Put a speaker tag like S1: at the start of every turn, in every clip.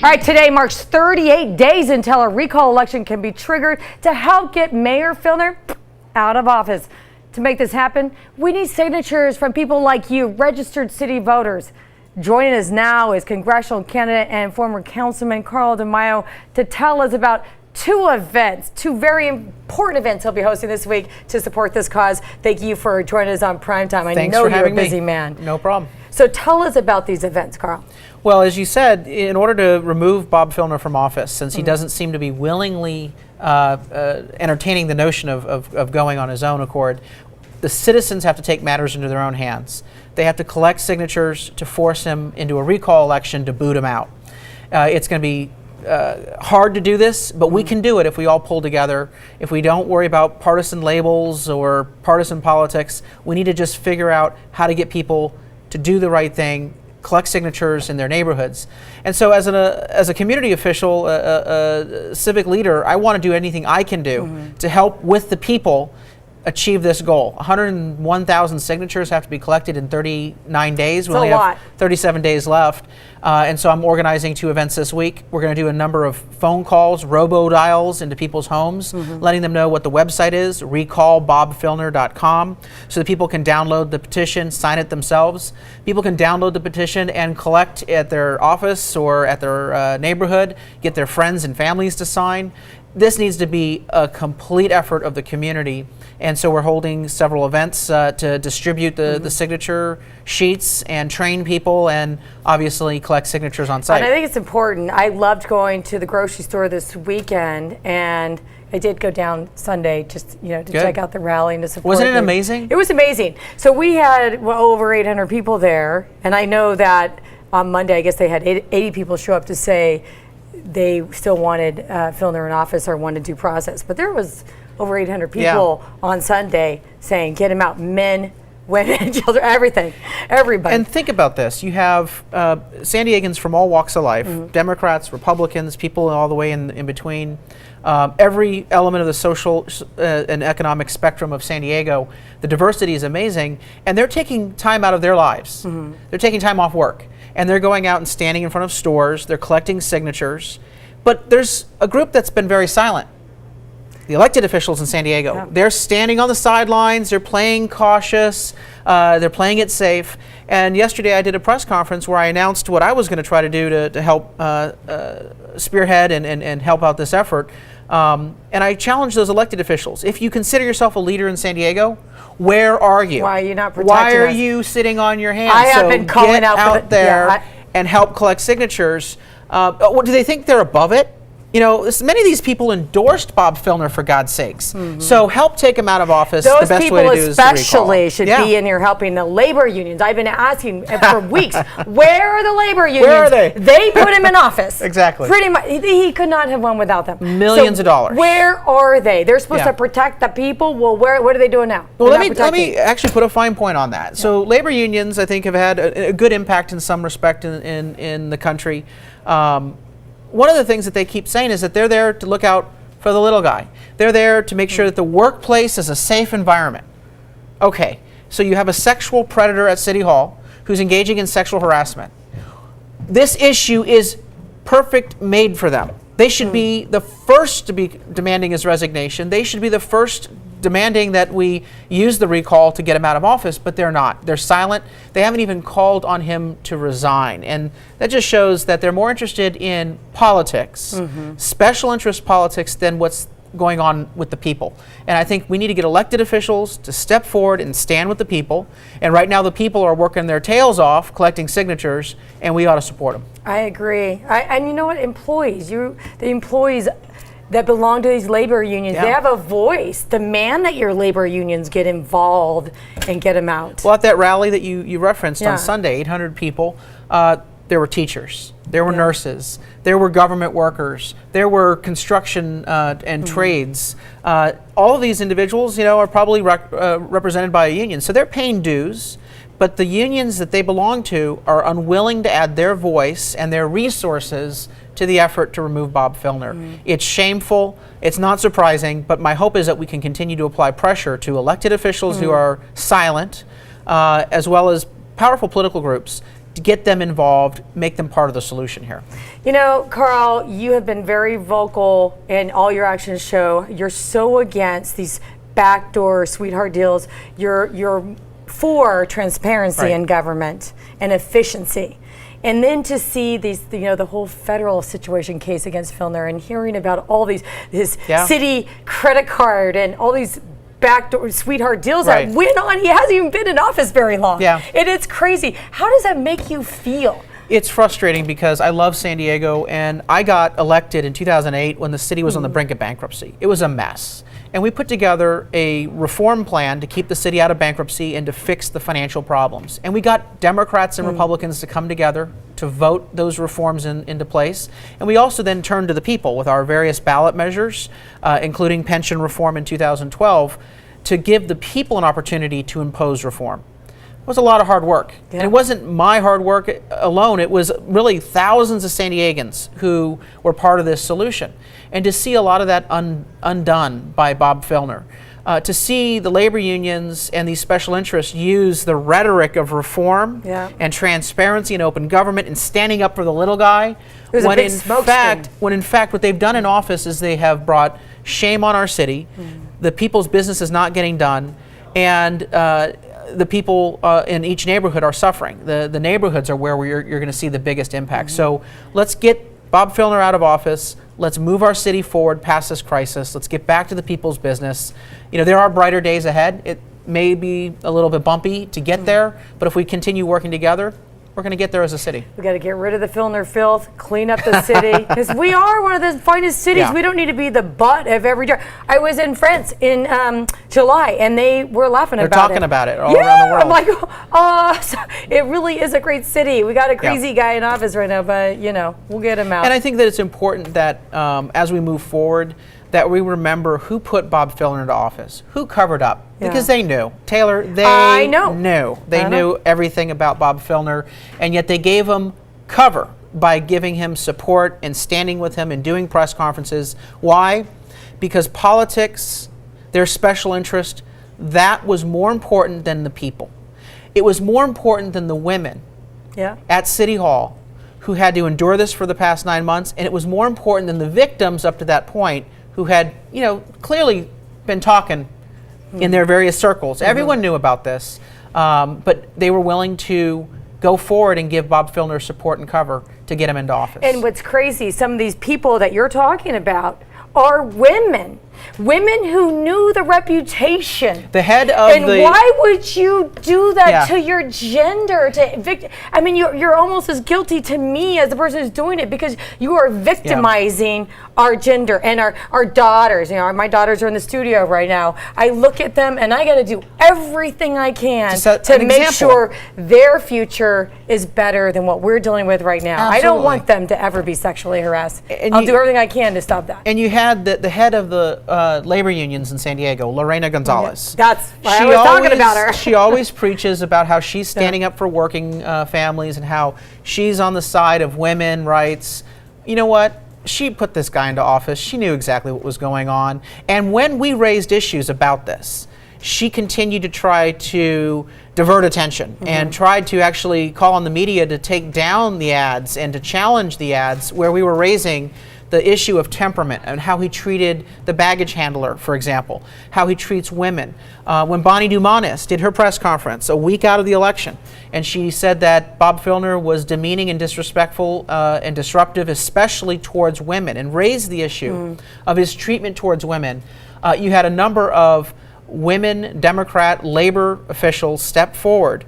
S1: All right, today marks 38 days until a recall election can be triggered to help get Mayor Filner out of office. To make this happen, we need signatures from people like you, registered city voters. Joining us now is congressional candidate and former councilman Carl DeMaio to tell us about two very important events he'll be hosting this week to support this cause. Thank you for joining us on Primetime. I know you're a busy man.
S2: No problem.
S1: So tell us about these events, Carl.
S2: Well, as you said, in order to remove Bob Filner from office, since he doesn't seem to be willingly entertaining the notion of going on his own accord, the citizens have to take matters into their own hands. They have to collect signatures to force him into a recall election to boot him out. It's going to be hard to do this, but we can do it if we all pull together. If we don't worry about partisan labels or partisan politics, we need to just figure out how to get people to do the right thing, collect signatures in their neighborhoods. And so as a community official, a civic leader, I want to do anything I can do to help with the people achieve this goal. 101,000 signatures have to be collected in 39 days. We only have 37 days left. And so I'm organizing two events this week. We're going to do a number of phone calls, robo-dials into people's homes, letting them know what the website is, recallbobfilner.com, so that people can download the petition, sign it themselves. People can download the petition and collect at their office or at their neighborhood, get their friends and families to sign. This needs to be a complete effort of the community. And so we're holding several events to distribute the signature sheets and train people and obviously collect signatures on site.
S1: And I think it's important. I loved going to the grocery store this weekend, and I did go down Sunday just to check out the rally and to support.
S2: Wasn't it amazing?
S1: It was amazing. So we had over 800 people there, and I know that on Monday, I guess they had 80 people show up to say they still wanted Filner in office or wanted due process. But there was over 800 people on Sunday saying, get him out, men, women, children, everything, everybody.
S2: And think about this. You have San Diegans from all walks of life, Democrats, Republicans, people all the way in between. Every element of the social and economic spectrum of San Diego, the diversity is amazing, and they're taking time out of their lives. They're taking time off work, and they're going out and standing in front of stores, they're collecting signatures. But there's a group that's been very silent. The elected officials in San Diego, they're standing on the sidelines, they're playing cautious, they're playing it safe. And yesterday I did a press conference where I announced what I was going to try to do to help spearhead and help out this effort. And I challenged those elected officials. If you consider yourself a leader in San Diego, where are you?
S1: Why are you not protecting
S2: Why are
S1: us?
S2: you sitting on your hands?
S1: I have been calling
S2: out there and help collect signatures. What, do they think they're above it? You know, many of these people endorsed Bob Filner, for God's sakes. So help take him out of office.
S1: Those
S2: the best
S1: people
S2: way to do is
S1: especially should be in here helping the labor unions. I've been asking for weeks, where are the labor unions?
S2: Where are they?
S1: They put him in office.
S2: Exactly.
S1: Pretty much, he could not have won without them.
S2: Millions of dollars.
S1: Where are they? They're supposed to protect the people. Well, what are they doing now?
S2: Well, let me actually put a fine point on that. So labor unions, I think, have had a good impact in some respect in the country. One of the things that they keep saying is that they're there to look out for the little guy. They're there to make sure that the workplace is a safe environment. Okay, so you have a sexual predator at City Hall who's engaging in sexual harassment. This issue is perfect made for them. They should be the first to be demanding his resignation. They should be the first demanding that we use the recall to get him out of office, but they're not. They're silent. They haven't even called on him to resign. And that just shows that they're more interested in politics, special interest politics, than what's going on with the people. And I think we need to get elected officials to step forward and stand with the people. And right now the people are working their tails off collecting signatures, and we ought to support them.
S1: I agree. And you know what? The employees that belong to these labor unions, they have a voice. Demand that your labor unions get involved and get them out.
S2: Well, at that rally that you referenced on Sunday, 800 people, there were teachers, there were nurses, there were government workers, there were construction and trades. All of these individuals, are probably represented by a union, so they're paying dues. But the unions that they belong to are unwilling to add their voice and their resources to the effort to remove Bob Filner. It's shameful, it's not surprising, but my hope is that we can continue to apply pressure to elected officials who are silent, as well as powerful political groups. to get them involved, make them part of the solution here.
S1: You know, Carl, you have been very vocal in all your actions show. You're so against these backdoor sweetheart deals. You're for transparency in government and efficiency. And then to see these, the whole federal situation case against Filner and hearing about all this city credit card and all these backdoor sweetheart deals that went on. He hasn't even been in office very long.
S2: Yeah.
S1: And it's crazy. How does that make you feel?
S2: It's frustrating because I love San Diego, and I got elected in 2008 when the city was on the brink of bankruptcy. It was a mess. And we put together a reform plan to keep the city out of bankruptcy and to fix the financial problems. And we got Democrats and Republicans to come together to vote those reforms into place. And we also then turned to the people with our various ballot measures, including pension reform in 2012, to give the people an opportunity to impose reform. It was a lot of hard work. And it wasn't my hard work alone. It was really thousands of San Diegans who were part of this solution. And to see a lot of that undone by Bob Filner, to see the labor unions and these special interests use the rhetoric of reform and transparency and open government and standing up for the little guy, when in fact what they've done in office is they have brought shame on our city. The people's business is not getting done, and the people in each neighborhood are suffering. The neighborhoods are where you're going to see the biggest impact. So let's get Bob Filner out of office. Let's move our city forward past this crisis. Let's get back to the people's business. There are brighter days ahead. It may be a little bit bumpy to get there, but if we continue working together, we're going to get there as a city.
S1: We got to get rid of the Filner filth, clean up the city, because we are one of the finest cities. We don't need to be the butt of every day. I was in France in July, and they were laughing about it.
S2: They're talking about it all around the world.
S1: I'm like, so it really is a great city. We got a crazy guy in office right now, but we'll get him out.
S2: And I think that it's important that as we move forward, that we remember who put Bob Filner into office, who covered up, because they knew. Taylor, they knew. They knew everything about Bob Filner, and yet they gave him cover by giving him support and standing with him and doing press conferences. Why? Because politics, their special interest, that was more important than the people. It was more important than the women at City Hall who had to endure this for the past 9 months, and it was more important than the victims up to that point who had, clearly been talking in their various circles. Everyone knew about this, but they were willing to go forward and give Bob Filner support and cover to get him into office.
S1: And what's crazy, some of these people that you're talking about are women who knew the reputation.
S2: The head of
S1: and why would you do that to your gender? I mean, you're almost as guilty to me as the person who's doing it, because you are victimizing our gender and our daughters. My daughters are in the studio right now. I look at them and I got to do everything I can to make sure their future is better than what we're dealing with right now. Absolutely. I don't want them to ever be sexually harassed. And I'll do everything I can to stop that.
S2: And you had the head of the labor unions in San Diego, Lorena Gonzalez.
S1: That's why I was talking about her.
S2: She always preaches about how she's standing up for working families and how she's on the side of women rights. You know what? She put this guy into office. She knew exactly what was going on. And when we raised issues about this, she continued to try to divert attention and tried to actually call on the media to take down the ads and to challenge the ads where we were raising the issue of temperament and how he treated the baggage handler, for example, how he treats women. When Bonnie Dumanis did her press conference a week out of the election, and she said that Bob Filner was demeaning and disrespectful and disruptive, especially towards women, and raised the issue of his treatment towards women, you had a number of women, Democrat, labor officials step forward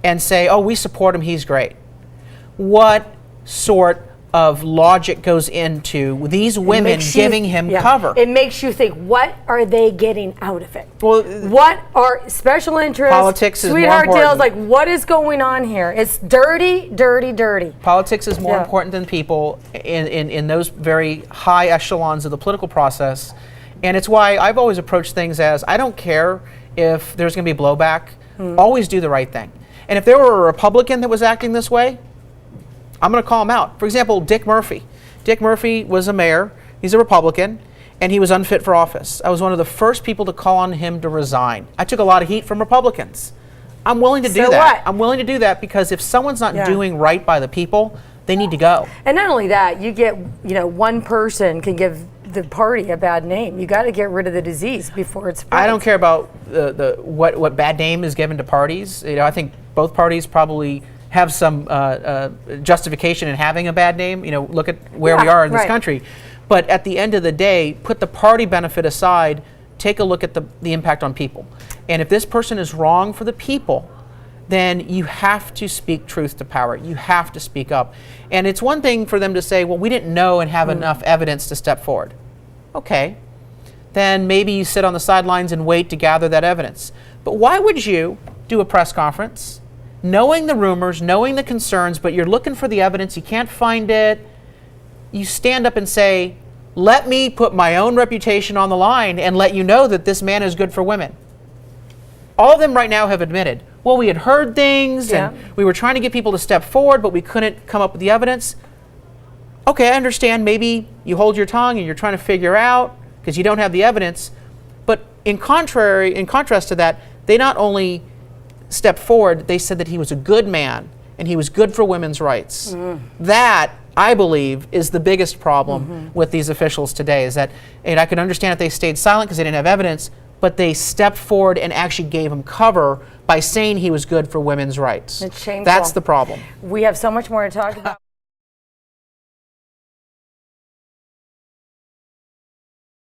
S2: and say, oh, we support him, he's great. What sort of logic goes into these women giving him cover?
S1: It makes you think, what are they getting out of it?
S2: Well,
S1: what are special interests,
S2: politics is
S1: sweetheart
S2: more
S1: deals, like what is going on here? It's dirty, dirty, dirty.
S2: Politics is more important than people in those very high echelons of the political process. And it's why I've always approached things as, I don't care if there's going to be blowback, always do the right thing. And if there were a Republican that was acting this way, I'm going to call him out. For example, Dick Murphy. Dick Murphy was a mayor. He's a Republican, and he was unfit for office. I was one of the first people to call on him to resign. I took a lot of heat from Republicans. I'm willing to do
S1: So
S2: that.
S1: what?
S2: I'm willing to do that because if someone's not
S1: Yeah.
S2: doing right by the people, they need to go.
S1: And not only that, you get, one person can give the party a bad name. You got to get rid of the disease before it's spread.
S2: I don't care about what bad name is given to parties. I think both parties probably have some justification in having a bad name. Look at where we are in this country. But at the end of the day, put the party benefit aside. Take a look at the impact on people. And if this person is wrong for the people, then you have to speak truth to power. You have to speak up. And it's one thing for them to say, well, we didn't know and have enough evidence to step forward. Okay, then maybe you sit on the sidelines and wait to gather that evidence. But why would you do a press conference, knowing the rumors, knowing the concerns, but you're looking for the evidence, you can't find it, you stand up and say, let me put my own reputation on the line and let you know that this man is good for women. All of them right now have admitted, well, we had heard things and we were trying to get people to step forward, but we couldn't come up with the evidence. Okay, I understand. Maybe you hold your tongue and you're trying to figure out because you don't have the evidence. But in contrast to that, they not only stepped forward, they said that he was a good man and he was good for women's rights. That, I believe, is the biggest problem with these officials today, is that, and I could understand if they stayed silent because they didn't have evidence, but they stepped forward and actually gave him cover by saying he was good for women's rights.
S1: It's shameful.
S2: That's the problem.
S1: We have so much more to talk about.